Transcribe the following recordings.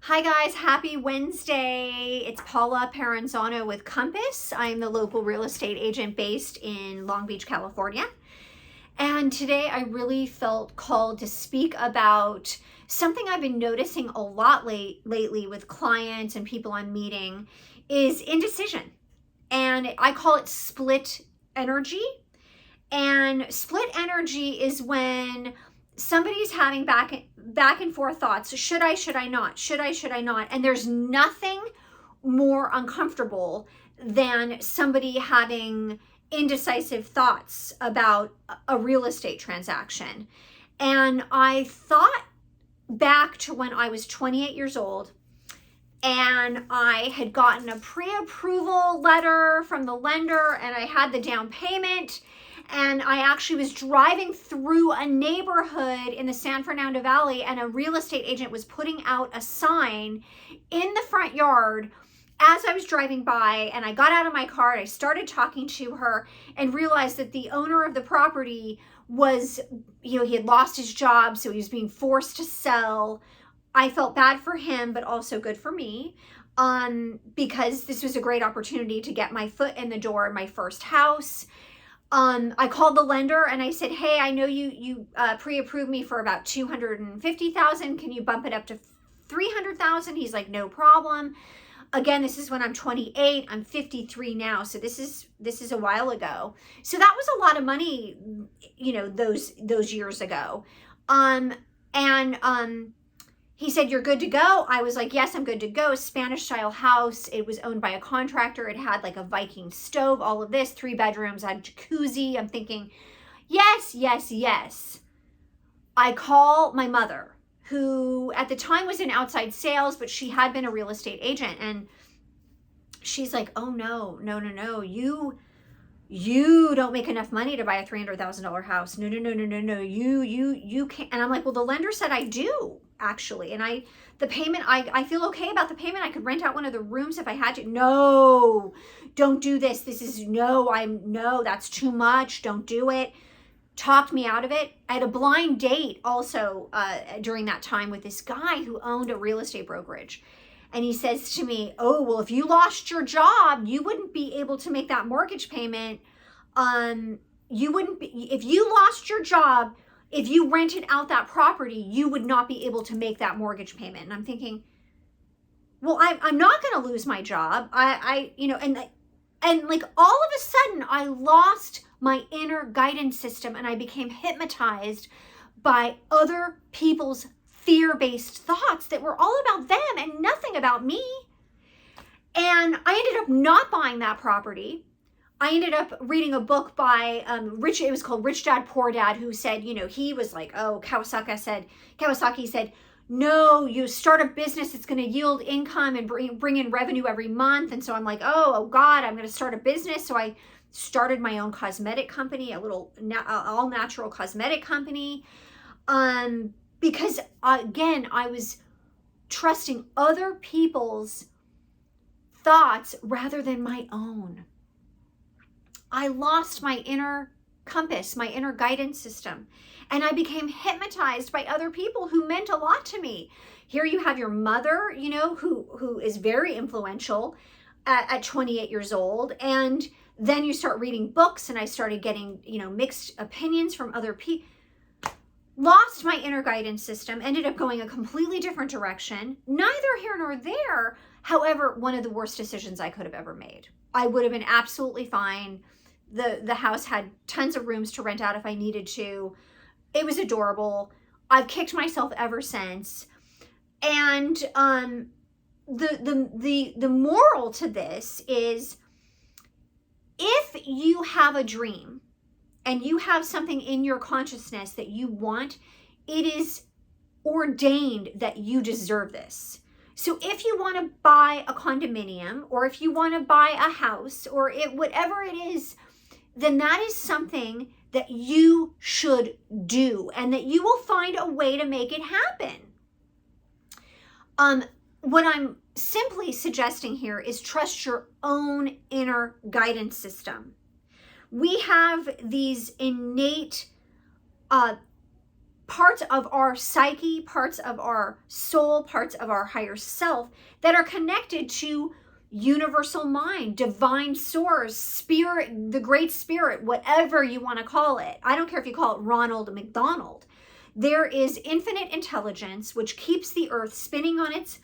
Hi guys, happy Wednesday. It's Paula Peranzano with Compass. I'm the local real estate agent based in Long Beach, California. And today I really felt called to speak about something I've been noticing a lot lately with clients and people I'm meeting is indecision. And I call it split energy. And split energy is when somebody's having back and forth thoughts. Should I not? Should I not? And there's nothing more uncomfortable than somebody having indecisive thoughts about a real estate transaction. And I thought back to when I was 28 years old and I had gotten a pre-approval letter from the lender and I had the down payment. And I actually was driving through a neighborhood in the San Fernando Valley, and a real estate agent was putting out a sign in the front yard as I was driving by. And I got out of my car and I started talking to her and realized that the owner of the property was, he had lost his job, so he was being forced to sell. I felt bad for him, but also good for me, because this was a great opportunity to get my foot in the door in my first house. I called the lender and I said, hey, I know you pre-approved me for about $250,000. Can you bump it up to $300,000? He's like, no problem. Again, this is when I'm 28. I'm 53 now. So this is a while ago. So that was a lot of money, those years ago. He said, you're good to go. I was like, yes, I'm good to go. Spanish style house. It was owned by a contractor. It had like a Viking stove, all of this, 3 bedrooms, had jacuzzi. I'm thinking, yes, yes, yes. I call my mother, who at the time was in outside sales, but she had been a real estate agent. And she's like, oh no. You don't make enough money to buy a $300,000 house. No. You can't. And I'm like, well, the lender said I do, actually. And the payment, I feel okay about the payment. I could rent out one of the rooms if I had to. No, don't do this. No, that's too much. Don't do it. Talked me out of it. I had a blind date also during that time with this guy who owned a real estate brokerage. And he says to me, oh, well, if you lost your job, you wouldn't be able to make that mortgage payment. If you lost your job, if you rented out that property, you would not be able to make that mortgage payment. And I'm thinking, well, I'm not going to lose my job. And like all of a sudden I lost my inner guidance system and I became hypnotized by other people's fear-based thoughts that were all about them and nothing about me. And I ended up not buying that property. I ended up reading a book by it was called Rich Dad, Poor Dad, who said, he was like, oh, Kawasaki said, no, you start a business, it's going to yield income and bring in revenue every month. And so I'm like, oh God, I'm going to start a business. So I started my own cosmetic company, a little all natural cosmetic company. Because again, I was trusting other people's thoughts rather than my own. I lost my inner compass, my inner guidance system, and I became hypnotized by other people who meant a lot to me. Here you have your mother, who is very influential at 28 years old. And then you start reading books and I started getting, mixed opinions from other people. Lost my inner guidance system, ended up going a completely different direction. Neither here nor there. However, one of the worst decisions I could have ever made. I would have been absolutely fine. The house had tons of rooms to rent out if I needed to. It was adorable. I've kicked myself ever since. And the moral to this is, if you have a dream and you have something in your consciousness that you want, it is ordained that you deserve this. So if you want to buy a condominium, or if you want to buy a house, or whatever it is, then that is something that you should do and that you will find a way to make it happen. What I'm simply suggesting here is trust your own inner guidance system. We have these innate parts of our psyche, parts of our soul, parts of our higher self that are connected to universal mind, divine source, spirit, the great spirit, whatever you want to call it. I don't care if you call it Ronald McDonald. There is infinite intelligence which keeps the earth spinning on its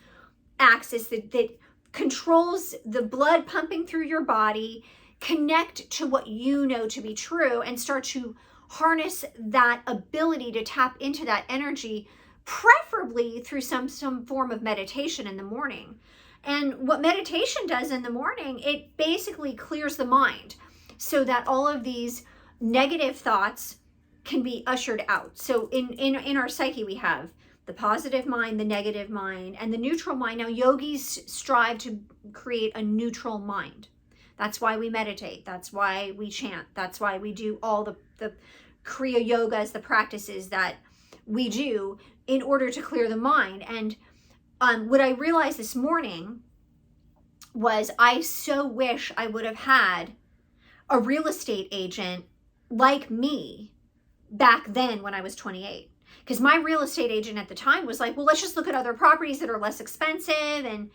axis, that controls the blood pumping through your body. Connect to what you know to be true and start to harness that ability to tap into that energy, preferably through some form of meditation in the morning. And what meditation does in the morning, it basically clears the mind so that all of these negative thoughts can be ushered out. So in our psyche, we have the positive mind, the negative mind, and the neutral mind. Now, yogis strive to create a neutral mind. That's why we meditate. That's why we chant. That's why we do all the Kriya yogas, the practices that we do in order to clear the mind. And what I realized this morning was I so wish I would have had a real estate agent like me back then when I was 28. Because my real estate agent at the time was like, well, let's just look at other properties that are less expensive. And,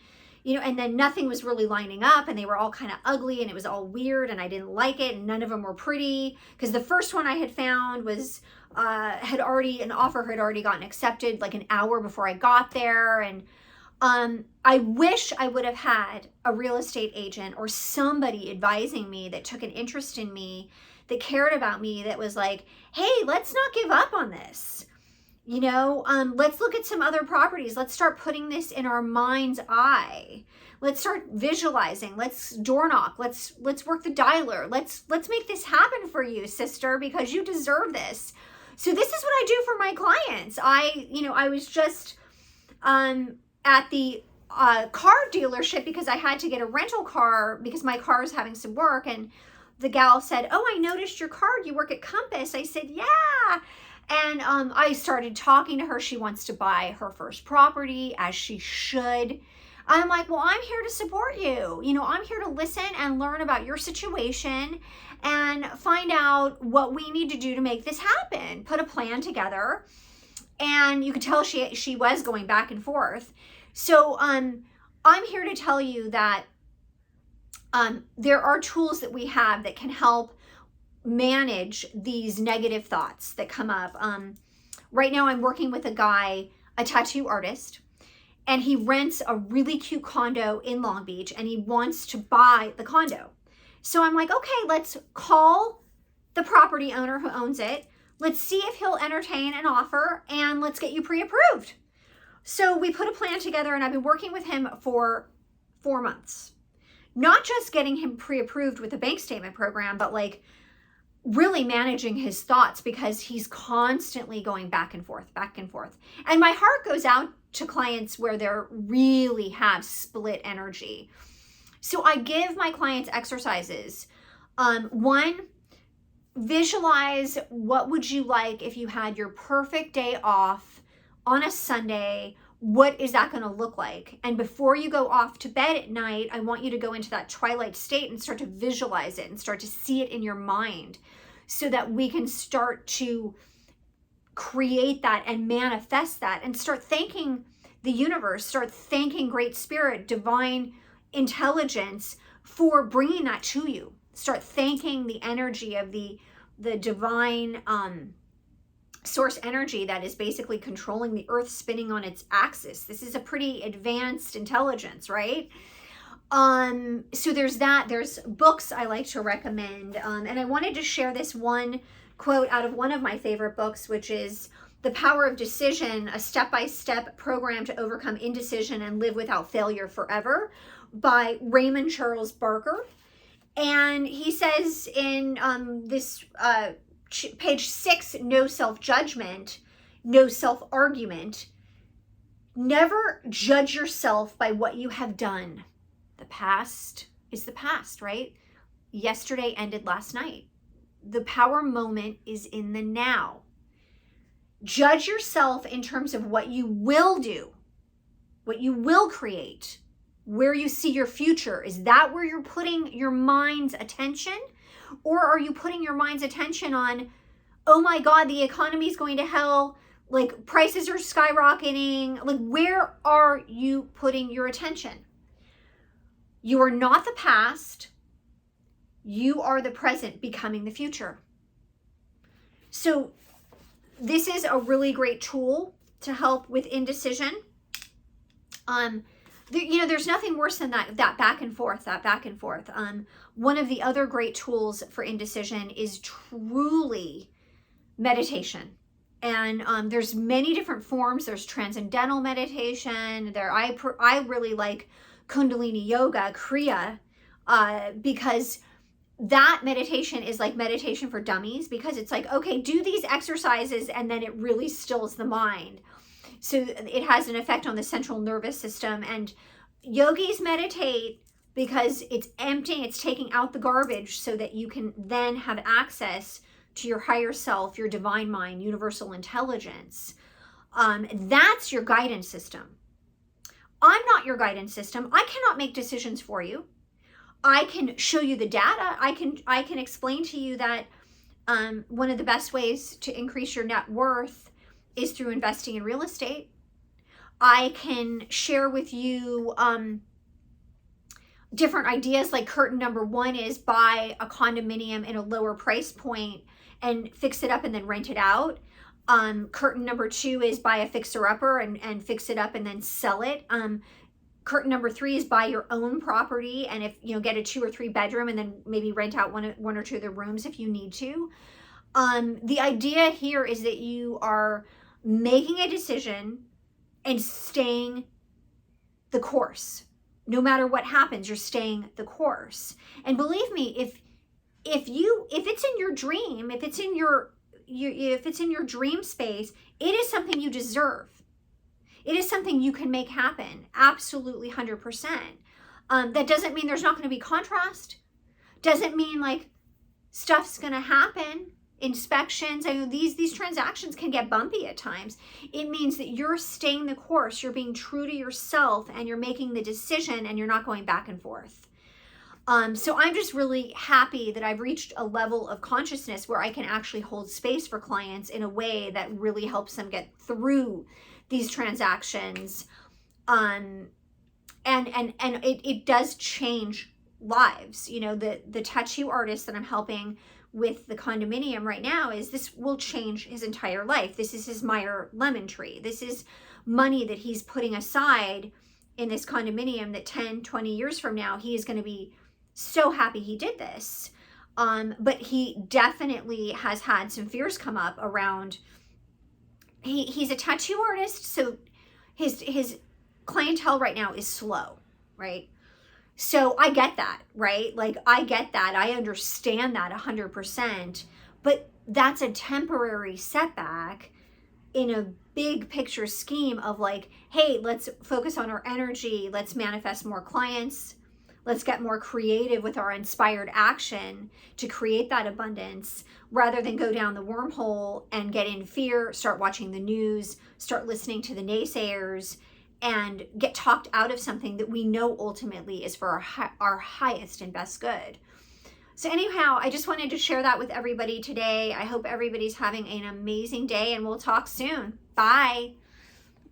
and then nothing was really lining up and they were all kind of ugly and it was all weird and I didn't like it and none of them were pretty. Because the first one I had found was, an offer had already gotten accepted like an hour before I got there. And I wish I would have had a real estate agent or somebody advising me that took an interest in me, that cared about me, that was like, hey, let's not give up on this. Let's look at some other properties. Let's start putting this in our mind's eye. Let's start visualizing. Let's door knock. Let's work the dialer. Let's make this happen for you, sister, because you deserve this. So this is what I do for my clients. I was just at the car dealership because I had to get a rental car because my car is having some work. And the gal said, oh, I noticed your card. You work at Compass. I said, yeah. And I started talking to her. She wants to buy her first property, as she should. I'm like, well, I'm here to support you. I'm here to listen and learn about your situation and find out what we need to do to make this happen. Put a plan together. And you could tell she was going back and forth. So I'm here to tell you that there are tools that we have that can help manage these negative thoughts that come up. Right now I'm working with a guy, a tattoo artist, and he rents a really cute condo in Long Beach and he wants to buy the condo. So I'm like, okay, let's call the property owner who owns it. Let's see if he'll entertain an offer and let's get you pre-approved. So we put a plan together and I've been working with him for 4 months. Not just getting him pre-approved with the bank statement program, but like really managing his thoughts because he's constantly going back and forth, back and forth. And my heart goes out to clients where they really have split energy. So I give my clients exercises. One, visualize what would you like if you had your perfect day off on a Sunday. What is that going to look like? And before you go off to bed at night, I want you to go into that twilight state and start to visualize it and start to see it in your mind so that we can start to create that and manifest that and start thanking the universe, start thanking Great Spirit, divine intelligence for bringing that to you. Start thanking the energy of the divine source energy that is basically controlling the earth spinning on its axis. This is a pretty advanced intelligence, right? So there's that. There's books I like to recommend. And I wanted to share this one quote out of one of my favorite books, which is The Power of Decision, a step-by-step program to overcome indecision and live without failure forever, by Raymond Charles Barker. And he says in this page 6, no self-judgment, no self-argument, never judge yourself by what you have done. The past is the past, right? Yesterday ended last night. The power moment is in the now. Judge yourself in terms of what you will do, what you will create, where you see your future. Is that where you're putting your mind's attention? Or are you putting your mind's attention on, oh my God, the economy is going to hell. Like prices are skyrocketing. Like where are you putting your attention? You are not the past. You are the present becoming the future. So this is a really great tool to help with indecision. There's nothing worse than that back and forth. One of the other great tools for indecision is truly meditation. And there's many different forms. There's transcendental meditation. I really like Kundalini Yoga, Kriya, because that meditation is like meditation for dummies, because it's like, okay, do these exercises and then it really stills the mind. So it has an effect on the central nervous system. And yogis meditate because it's emptying, it's taking out the garbage so that you can then have access to your higher self, your divine mind, universal intelligence. That's your guidance system. I'm not your guidance system. I cannot make decisions for you. I can show you the data. I can explain to you that one of the best ways to increase your net worth is through investing in real estate. I can share with you different ideas, like curtain number 1 is buy a condominium in a lower price point and fix it up and then rent it out. Curtain number 2 is buy a fixer-upper and fix it up and then sell it. Curtain number 3 is buy your own property and get a 2 or 3 bedroom and then maybe rent out one or 2 of the rooms if you need to. The idea here is that you are making a decision and staying the course. No matter what happens, you're staying the course. And believe me, if it's in your dream, if it's in your dream space, it is something you deserve. It is something you can make happen. Absolutely 100%. That doesn't mean there's not going to be contrast. Doesn't mean like stuff's going to happen. Inspections. I know these transactions can get bumpy at times. It means that you're staying the course. You're being true to yourself and you're making the decision and you're not going back and forth. So I'm just really happy that I've reached a level of consciousness where I can actually hold space for clients in a way that really helps them get through these transactions. And it does change lives. The tattoo artist that I'm helping with the condominium right now this will change his entire life. This is his Meyer lemon tree. This is money that he's putting aside in this condominium that 10, 20 years from now, he is going to be so happy he did this. But he definitely has had some fears come up around, he's a tattoo artist, so his clientele right now is slow, right? So I get that, right? Like I get that. I understand that 100%, but that's a temporary setback in a big picture scheme of like, hey, let's focus on our energy. Let's manifest more clients. Let's get more creative with our inspired action to create that abundance rather than go down the wormhole and get in fear, start watching the news, start listening to the naysayers, and get talked out of something that we know ultimately is for our highest and best good. So anyhow, I just wanted to share that with everybody today. I hope everybody's having an amazing day and we'll talk soon. Bye.